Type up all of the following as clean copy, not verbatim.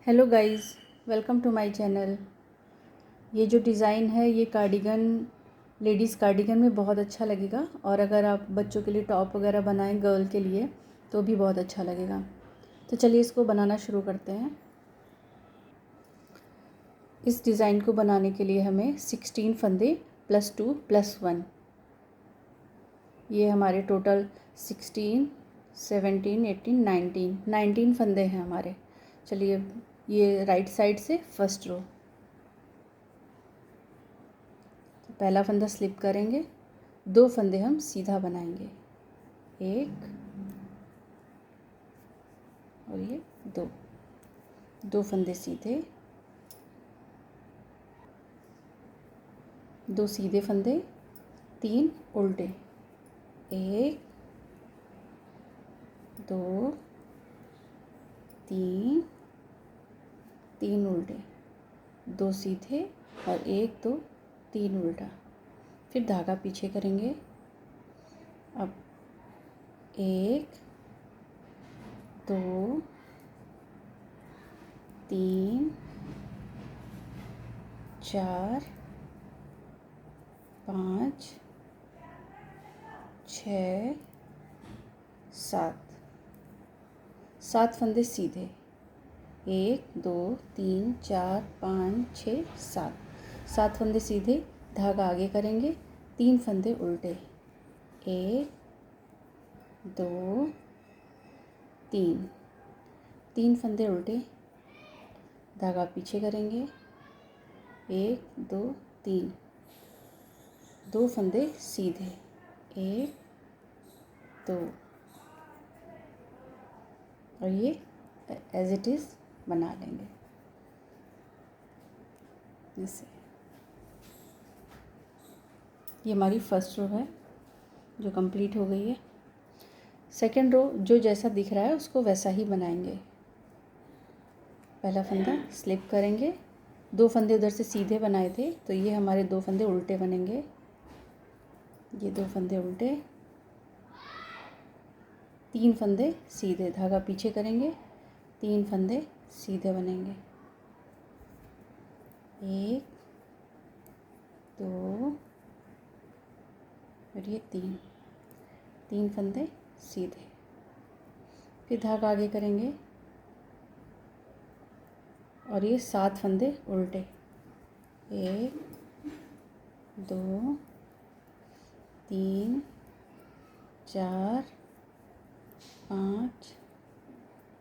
Hello guys, welcome to my channel. ये जो design है ये कार्डिगन, लेडीज़ कार्डिगन में बहुत अच्छा लगेगा। और अगर आप बच्चों के लिए टॉप वगैरह बनाएं गर्ल के लिए तो भी बहुत अच्छा लगेगा। तो चलिए इसको बनाना शुरू करते हैं। इस डिज़ाइन को बनाने के लिए हमें 16 फंदे +2 +1, ये हमारे टोटल 16, 17, 18, 19 फंदे हैं हमारे। चलिए ये राइट साइड से फर्स्ट रो, तो पहला फंदा स्लिप करेंगे, 2 फंदे हम सीधा बनाएंगे, 1 और ये 2 फंदे सीधे, 2 सीधे फंदे, 3 उल्टे, 1 2 3 3 उल्टे, 2 सीधे और 1 2 3 उल्टा। फिर धागा पीछे करेंगे। अब 1 2 3 4 5 6 7 फंदे सीधे, 1 2 3 4 5 6 7 फंदे सीधे, धागा आगे करेंगे, 3 फंदे उल्टे, 1 2 3 फंदे उल्टे, धागा पीछे करेंगे, 1 2 3, 2 फंदे सीधे, 1 2, और ये एज इट इज़ बना लेंगे जैसे। ये हमारी फर्स्ट रो है जो कंप्लीट हो गई है। सेकंड रो जो जैसा दिख रहा है उसको वैसा ही बनाएंगे। पहला फंदा स्लिप करेंगे, 2 फंदे उधर से सीधे बनाए थे तो ये हमारे 2 फंदे उल्टे बनेंगे, ये 2 फंदे उल्टे, 3 फंदे सीधे, धागा पीछे करेंगे, 3 फंदे सीधे बनेंगे, 1 2 और ये 3 फंदे सीधे। फिर धागा आगे करेंगे और ये 7 फंदे उल्टे, 1 2 3 4 5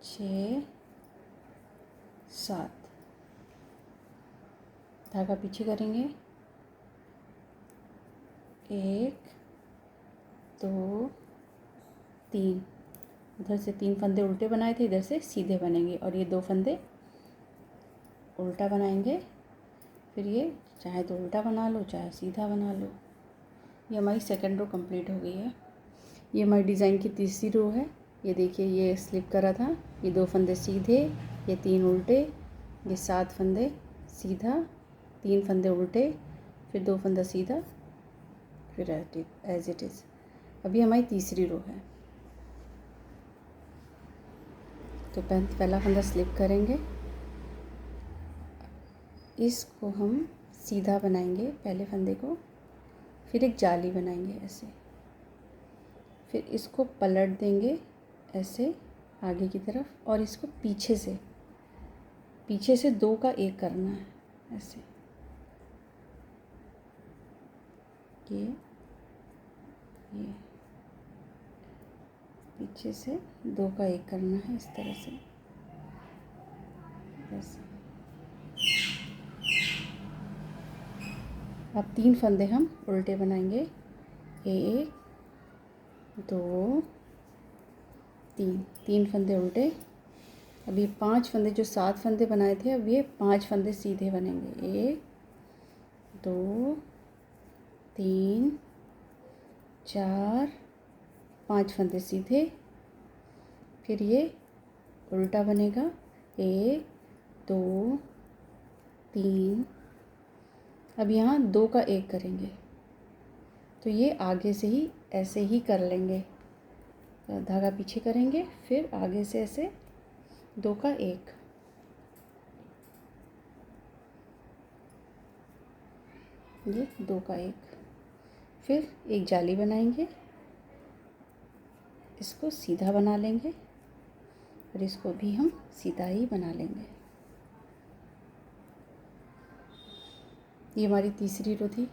6 7, धागा पीछे करेंगे, 1 2 3, इधर से 3 फंदे उल्टे बनाए थे, इधर से सीधे बनेंगे, और ये 2 फंदे उल्टा बनाएंगे। फिर ये चाहे तो उल्टा बना लो चाहे सीधा बना लो। ये हमारी सेकंड रो कंप्लीट हो गई है। ये हमारी डिज़ाइन की तीसरी रो है। ये देखिए ये स्लिप करा था, ये 2 फंदे सीधे, ये 3 उल्टे, ये 7 फंदे सीधा, 3 फंदे उल्टे, फिर 2 फंदा सीधा, फिर एज इट इज़। अभी हमारी तीसरी रो है। तो पहला फंदा स्लिप करेंगे, इसको हम सीधा बनाएंगे पहले फंदे को, फिर एक जाली बनाएंगे ऐसे, फिर इसको पलट देंगे ऐसे आगे की तरफ, और इसको पीछे से 2 का 1 करना है ऐसे, ये पीछे से 2 का 1 करना है इस तरह से ऐसे। अब 3 फंदे हम उल्टे बनाएंगे, 1 2 3 फंदे उल्टे। अब ये 5 फंदे जो 7 फंदे बनाए थे, अब ये 5 फंदे सीधे बनेंगे, 1 2 3 4 5 फंदे सीधे, फिर ये उल्टा बनेगा, 1 2 3। अब यहाँ 2 का 1 करेंगे, तो ये आगे से ही ऐसे ही कर लेंगे, धागा पीछे करेंगे, फिर आगे से ऐसे 2 का 1, ये 2 का एक, फिर एक जाली बनाएंगे, इसको सीधा बना लेंगे और इसको भी हम सीधा ही बना लेंगे। ये हमारी तीसरी रो थी।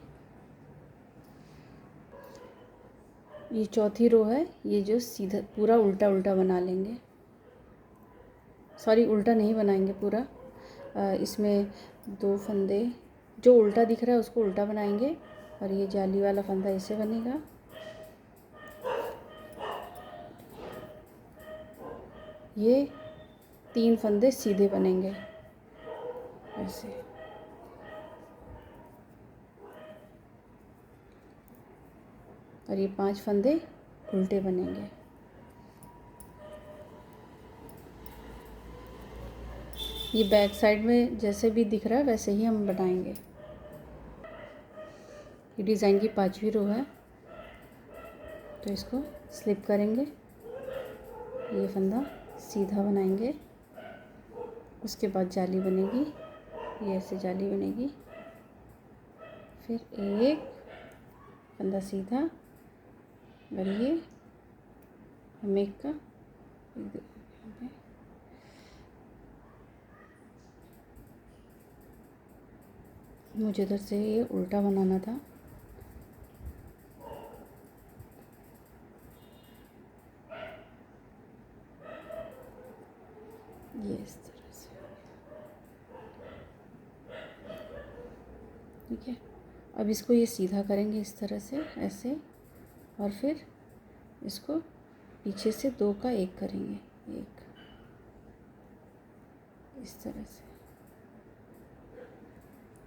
ये चौथी रो है, ये जो सीधा पूरा उल्टा उल्टा बना लेंगे, सॉरी उल्टा नहीं बनाएंगे पूरा, इसमें 2 फंदे जो उल्टा दिख रहा है उसको उल्टा बनाएंगे और ये जाली वाला फंदा ऐसे बनेगा। ये 3 फंदे सीधे बनेंगे ऐसे, और ये 5 फंदे उल्टे बनेंगे। ये बैक साइड में जैसे भी दिख रहा है वैसे ही हम बनाएंगे। ये डिज़ाइन की 5वीं रो है, तो इसको स्लिप करेंगे, ये फंदा सीधा बनाएंगे, उसके बाद जाली बनेगी, ये ऐसे जाली बनेगी, फिर एक फंदा सीधा और ये हम एक का मुझे इधर से ये उल्टा बनाना था, ये इस तरह से, ठीक है। अब इसको ये सीधा करेंगे इस तरह से ऐसे, और फिर इसको पीछे से 2 का एक करेंगे, एक इस तरह से।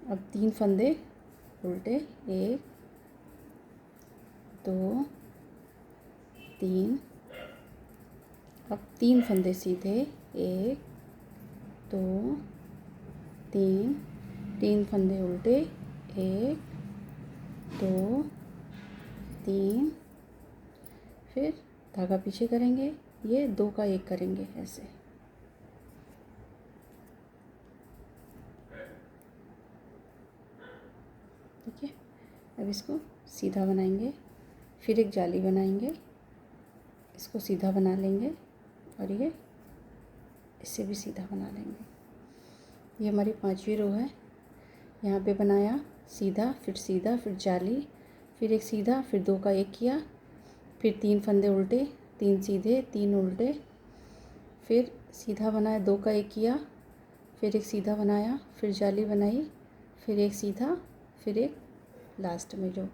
अब 3 फंदे उल्टे, 1 2 3, अब 3 फंदे सीधे, 1 2 3, 3 फंदे उल्टे, 1 2 3, फिर धागा पीछे करेंगे, ये 2 का एक करेंगे ऐसे, ठीक है। अब इसको सीधा बनाएंगे, फिर एक जाली बनाएंगे, इसको सीधा बना लेंगे और ये इससे भी सीधा बना लेंगे। ये हमारी 5वीं रो है। यहाँ पे बनाया सीधा, फिर जाली, फिर एक सीधा, फिर 2 का एक किया, फिर 3 फंदे उल्टे, 3 सीधे 3 उल्टे, फिर सीधा बनाया, 2 का एक किया, फिर एक सीधा बनाया, फिर जाली बनाई, फिर एक सीधा, फिर एक लास्ट में जो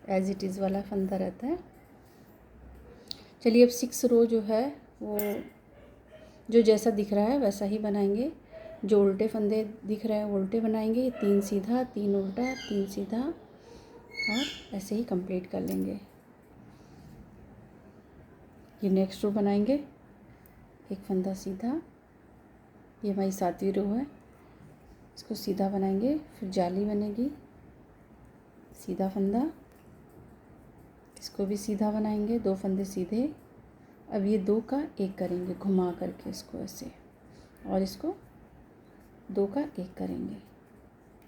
एज इट इज़ वाला फंदा रहता है। चलिए अब 6 रो जो है वो जो जैसा दिख रहा है वैसा ही बनाएंगे। जो उल्टे फंदे दिख रहे हैं वो उल्टे बनाएंगे, 3 सीधा 3 उल्टा 3 सीधा, और ऐसे ही कंप्लीट कर लेंगे। ये नेक्स्ट रो बनाएंगे, एक फंदा सीधा, ये हमारी 7वीं रो है, इसको सीधा बनाएंगे, फिर जाली बनेगी, सीधा फंदा, इसको भी सीधा बनाएंगे, 2 फंदे सीधे। अब ये 2 का एक करेंगे घुमा करके इसको ऐसे, और इसको 2 का एक करेंगे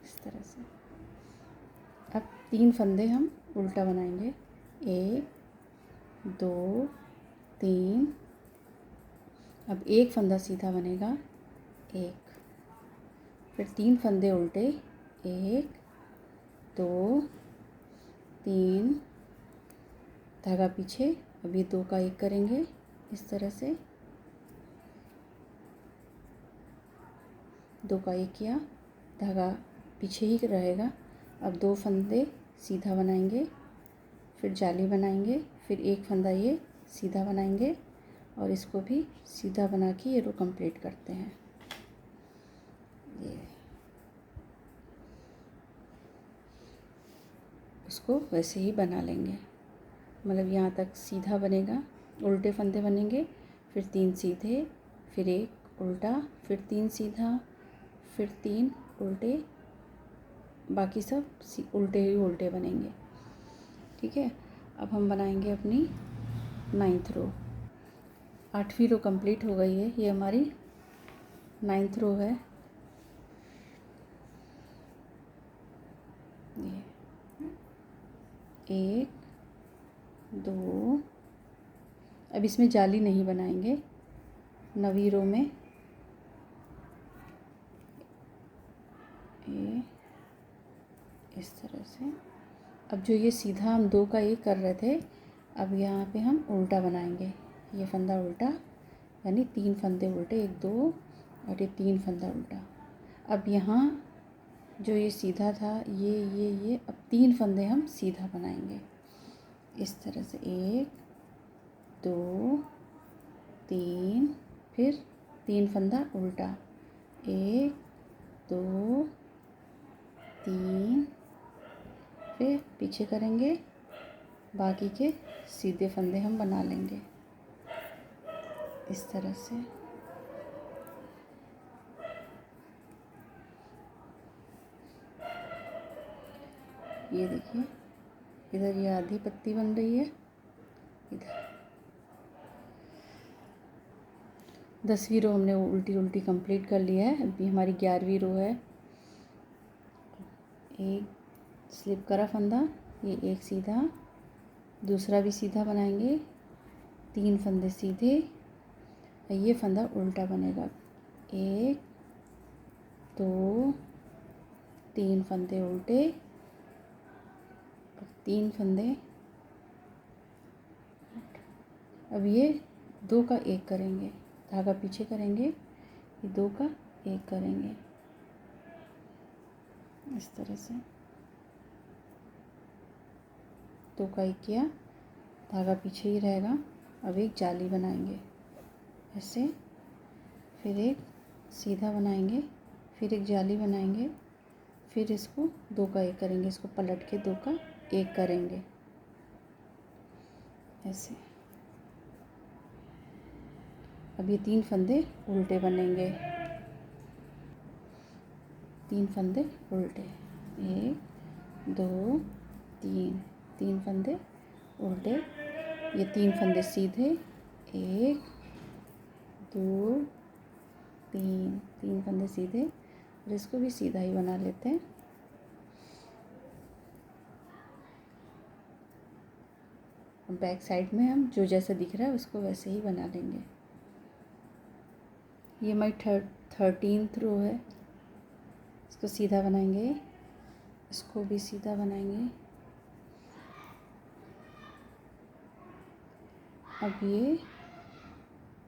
इस तरह से। अब 3 फंदे हम उल्टा बनाएंगे, 1 2 3, अब एक फंदा सीधा बनेगा, 1, फिर 3 फंदे उल्टे, 1 2 3, धागा पीछे, अब ये 2 का एक करेंगे इस तरह से, 2 का एक किया, धागा पीछे ही रहेगा। अब 2 फंदे सीधा बनाएंगे, फिर जाली बनाएंगे, फिर एक फंदा ये सीधा बनाएंगे और इसको भी सीधा बना के ये रो कंप्लीट करते हैं। ये इसको वैसे ही बना लेंगे, मतलब यहाँ तक सीधा बनेगा, उल्टे फंदे बनेंगे, फिर 3 सीधे, फिर एक उल्टा, फिर 3 सीधा, फिर 3 उल्टे, बाकी सब उल्टे ही उल्टे बनेंगे, ठीक है। अब हम बनाएंगे अपनी 9th रो। 8वीं रो कंप्लीट हो गई है, ये हमारी 9th रो है। ये एक, दो, अब इसमें जाली नहीं बनाएंगे, 9वीं रो में ये इस तरह से। अब जो ये सीधा हम 2 का 1 कर रहे थे, अब यहाँ पे हम उल्टा बनाएंगे, ये फंदा उल्टा, यानी 3 फंदे उल्टे, 1 2 और ये 3 फंदा उल्टा। अब यहाँ जो ये सीधा था, ये अब 3 फंदे हम सीधा बनाएंगे इस तरह से, 1 2 3, फिर 3 फंदा उल्टा, 1 2 3, फिर पीछे करेंगे, बाकी के सीधे फंदे हम बना लेंगे इस तरह से। ये देखिए, इधर ये आधी पत्ती बन रही है, इधर 10वीं रो हमने उल्टी उल्टी कंप्लीट कर लिया है। अभी हमारी 11वीं रो है। एक स्लिप करा फंदा, ये एक सीधा, दूसरा भी सीधा बनाएंगे, 3 फंदे सीधे, ये फंदा उल्टा बनेगा, 1 2 3 फंदे उल्टे, 3 फंदे, अब ये 2 का 1 करेंगे, धागा पीछे करेंगे, ये 2 का 1 करेंगे इस तरह से, 2 का 1 किया, धागा पीछे ही रहेगा। अब एक जाली बनाएंगे ऐसे, फिर एक सीधा बनाएंगे, फिर एक जाली बनाएंगे, फिर इसको 2 का 1 करेंगे, इसको पलट के 2 का 1 करेंगे ऐसे। अब ये 3 फंदे उल्टे बनेंगे, 3 फंदे उल्टे, 1 2 3, 3 फंदे उल्टे, ये 3 फंदे सीधे, 1 2 3, 3 फंदे सीधे, और इसको भी सीधा ही बना लेते हैं। बैक साइड में हम जो जैसा दिख रहा है उसको वैसे ही बना लेंगे। ये हमारी 13th रो है, इसको सीधा बनाएंगे, इसको भी सीधा बनाएंगे। अब ये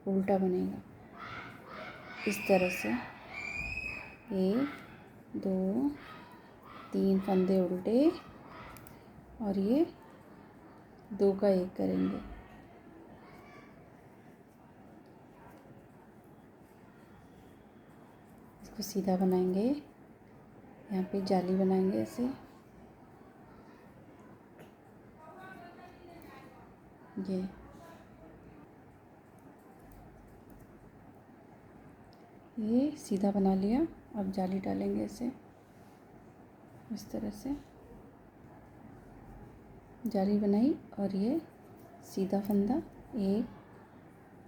उल्टा बनेगा इस तरह से, 1 2 3 फंदे उल्टे, और ये 2 का 1 करेंगे, इसको सीधा बनाएंगे, यहाँ पे जाली बनाएंगे ऐसे, ये सीधा बना लिया। अब जाली डालेंगे ऐसे, इस तरह से जाली बनाई, और ये सीधा फंदा 1,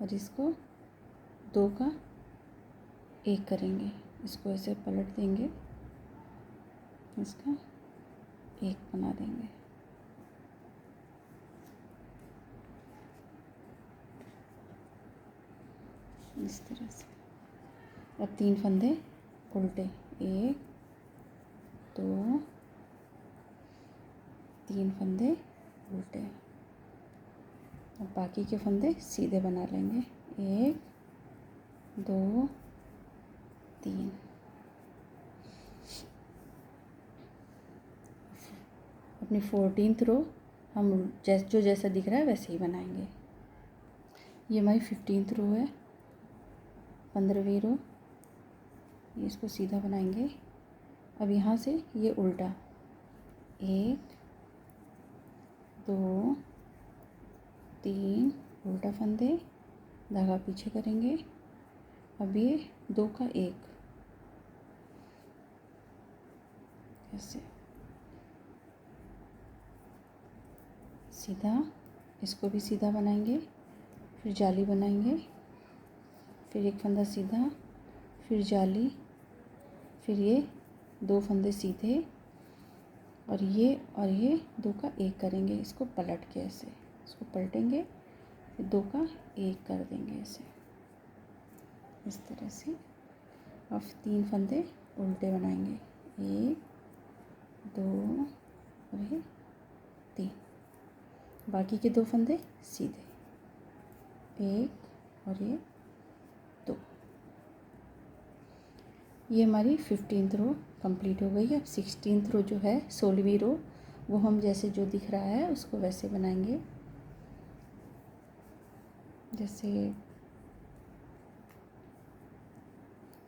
और इसको 2 का 1 करेंगे, इसको ऐसे पलट देंगे, इसका 1 बना देंगे इस तरह से। अब 3 फंदे उल्टे, 1 2 3 फंदे उल्टे, अब बाकी के फंदे सीधे बना लेंगे, 1 2 3। अपनी 14th रो हम जो जैसा दिख रहा है वैसे ही बनाएंगे। ये हमारी 15th रो है, 15वीं रो, ये इसको सीधा बनाएंगे। अब यहाँ से ये उल्टा, 1 2 3 उल्टा फंदे, धागा पीछे करेंगे। अब ये 2 का 1 ऐसे सीधा, इसको भी सीधा बनाएंगे, फिर जाली बनाएंगे, फिर एक फंदा सीधा, फिर जाली, फिर ये 2 फंदे सीधे, और ये दो का एक करेंगे, इसको पलट के ऐसे, इसको पलटेंगे, फिर दो का एक कर देंगे ऐसे, इस तरह से। और 3 फंदे उल्टे बनाएंगे, 1 2 और ये 3। बाकी के 2 फंदे सीधे, 1 और ये 2। ये हमारी 15th रो कंप्लीट हो गई है। अब 16th रो जो है, 16वीं रो, वो हम जैसे जो दिख रहा है उसको वैसे बनाएंगे। जैसे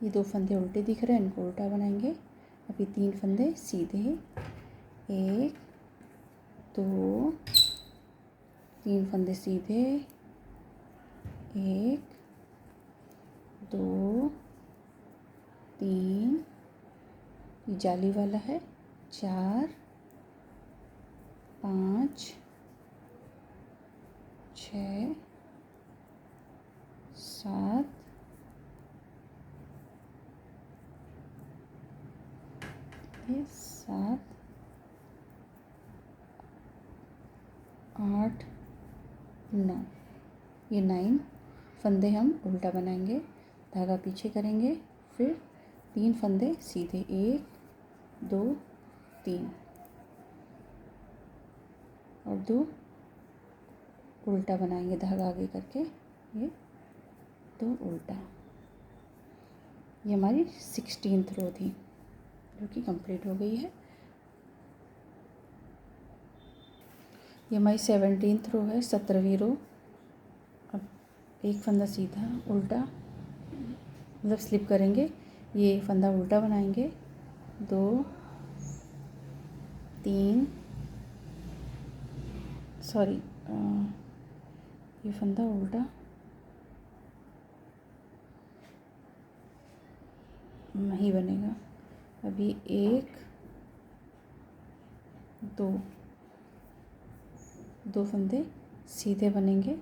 ये 2 फंदे उल्टे दिख रहे हैं, इनको उल्टा बनाएंगे। अभी 3 फंदे सीधे, 1 2, 3 फंदे सीधे, 1 2 3, ये जाली वाला है, 4 5 6 7 7 8 9, ये 9 फंदे हम उल्टा बनाएंगे। धागा पीछे करेंगे, फिर 3 फंदे सीधे, 1 2 3 और 2 उल्टा बनाएंगे, धागा आगे करके, ये 2 उल्टा। ये हमारी 16th रो थी जो कि कंप्लीट हो गई है। ये हमारी 17th रो है, 17वीं रो। अब एक फंदा सीधा उल्टा, मतलब स्लिप करेंगे, ये फंदा उल्टा बनाएंगे, 2 3 सॉरी ये फंदा उल्टा नहीं बनेगा। अभी 1 2 फंदे सीधे बनेंगे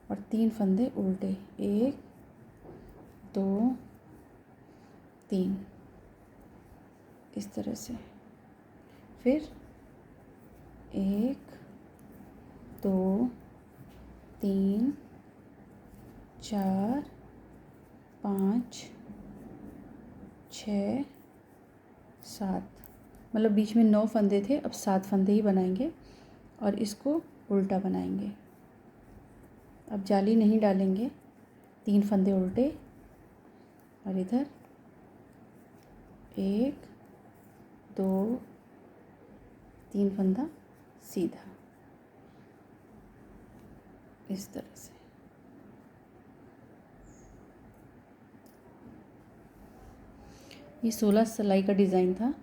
और 3 फंदे उल्टे, 1 2 3, इस तरह से। फिर 1 2 3 4 5 6 7, मतलब बीच में 9 फंदे थे, अब 7 फंदे ही बनाएंगे और इसको उल्टा बनाएंगे। अब जाली नहीं डालेंगे, 3 फंदे उल्टे और इधर 1 2 3 फंदा सीधा, इस तरह से। ये 16 सिलाई का डिज़ाइन था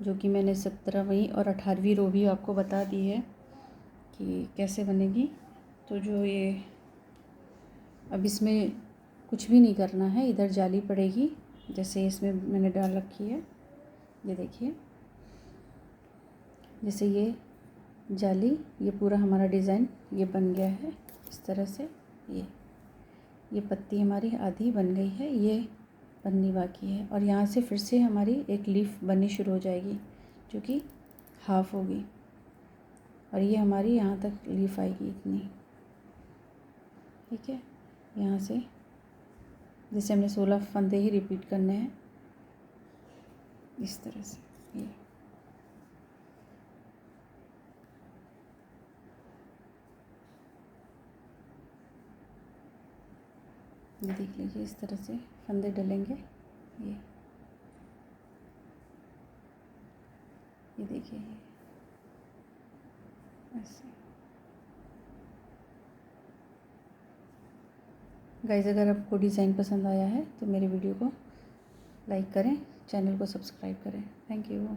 जो कि मैंने 17वीं और 18वीं रो भी आपको बता दी है कि कैसे बनेगी। तो जो ये अब इसमें कुछ भी नहीं करना है, इधर जाली पड़ेगी जैसे इसमें मैंने डाल रखी है, ये देखिए, जैसे ये जाली, ये पूरा हमारा डिज़ाइन ये बन गया है इस तरह से। ये पत्ती हमारी आधी बन गई है, ये बननी बाकी है। और यहाँ से फिर से हमारी एक लीफ बननी शुरू हो जाएगी जो कि हाफ होगी, और ये हमारी यहाँ तक लीफ आएगी इतनी, ठीक है। यहाँ से जैसे हमने 16 फंदे ही रिपीट करने हैं, इस तरह से। ये देख लीजिए, इस तरह से फंदे डलेंगे। ये देखिए, ये ऐसे। गाइस, अगर आपको डिज़ाइन पसंद आया है तो मेरे वीडियो को लाइक करें, चैनल को सब्सक्राइब करें। Thank you.